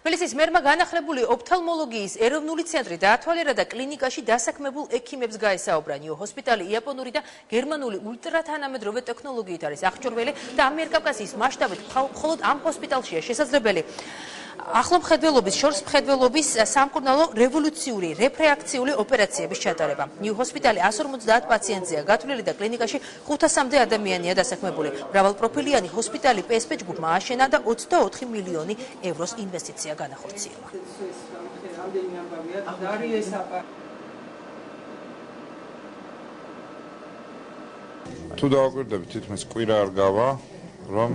თბილისის მერმა განახლებული ოფთალმოლოგიის ეროვნული ცენტრი დაათვალიერა და კლინიკაში დასაქმებულ ექიმებს გაესაუბრა. ნიუ ჰოსპიტალი იაპონური და გერმანული ულტრათანამედროვე ტექნოლოგიით არის აღჭურვილი და ამიერკავკასიის მასშტაბით მხოლოდ ამ ჰოსპიტალშია შესაძლებელი ახლო მხედველობის, შორს მხედველობის სამკურნალო რევოლუციური რეფრაქციული ოპერაციების ჩატარება. ნიუ ჰოსპიტალი 150 პაციენტზეა გათვლილი და კლინიკაში 500-მდე ადამიანია დასაქმებული. მრავალპროფილიანი ჰოსპიტალი PSP ჯგუფმა აშენა და 24 მილიონი ევროს ინვესტიცია განახორციელა. თუ დავაკვირდებით, თითქმის კვირა არ გავა, რომ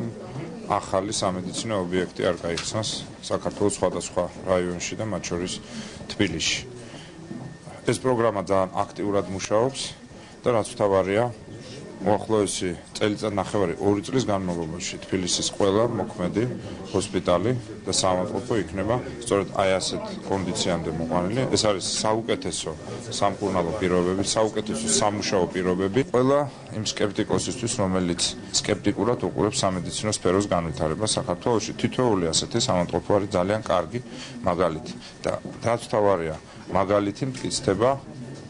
ახალი სამედიცინო ობიექტი არ გაიხსნას საქართველოს სხვადასხვა რაიონში და მათ შორის თბილისში. ეს პროგრამა ძალიან აქტიურად მუშაობს და რაც მთავარია, უახლოესი წელიწად-ნახევარი 2 წლის განმავლობაში თბილისის ყველა მოქმედი ჰოსპიტალი და საავადმყოფო იქნება სწორედ აი ასეთ კონდიციამდე მოყვანილი. ეს არის საუკეთესო სამკურნალო პირობები, საუკეთესო სამუშაო პირობები ყველა იმ სკეპტიკოსისთვის, რომელიც სკეპტიკურად უყურებს სამედიცინო სფეროს განვითარებას საქართველოში. თითოეული ასეთი საავადმყოფო არის ძალიან კარგი მაგალითი და რაც მთავარია, მაგალითი მტკიცდება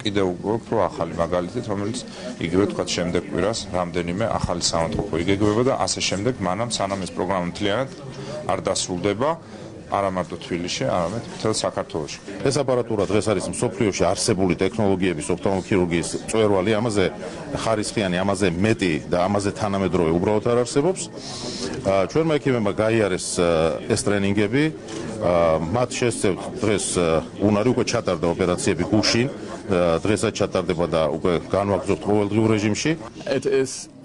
კიდევ უფრო ახალი მაგალითით, რომელიც იგივე თქვა შემდეგ კვირას რამდენიმე ახალი საავადმყოფო იგეგმება და ასე შემდეგ, მანამ სანამ ეს პროგრამა მთლიანად არ დასრულდება, არა მარტო თბილისში, არამედ მთელ საქართველოში. ეს აპარატურა დღეს არის მსოფლიოში არსებული ტექნოლოგიების ოფთალმოქირურგიის მწვერვალი, ამაზე ხარისხიანი, ამაზე მეტი და ამაზე თანამედროვე უბრალოდ არ არსებობს. ჩვენმა ექიმებმა გაიარეს ეს ტრენინგები, მათ შესწევთ დღეს უნარი უკვე ჩატარდა ოპერაციები გუშინ. დღესაც ჩატარდება და უკვე განვაგრძობთ ყოველდღიურ რეჟიმში.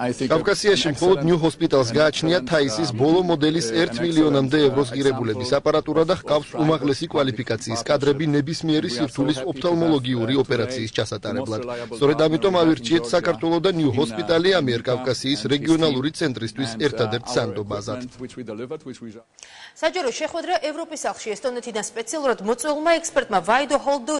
კავკასიაში მხოლოდ ნიუ ჰოსპიტალს გააჩნია თაისის ბოლო მოდელის 1 მილიონამდე ევროს ღირებულების აპარატურა და ჰყავს უმაღლესი კვალიფიკაციის კადრები ნებისმიერი სირთულის ოფთალმოლოგიური ოპერაციის ჩასატარებლად. სწორედ ამიტომ ავირჩიეთ საქართველოს და ნიუ ჰოსპიტალი ამიერკავკასიის რეგიონალური ცენტრისთვის ერთადერთ სანდო ბაზად. საჯარო შეხვედრა ევროპის სახლში ესტონეთიდან სპეციალურად მოწვეულმა ექსპერტმა ვაიდო ჰოლდო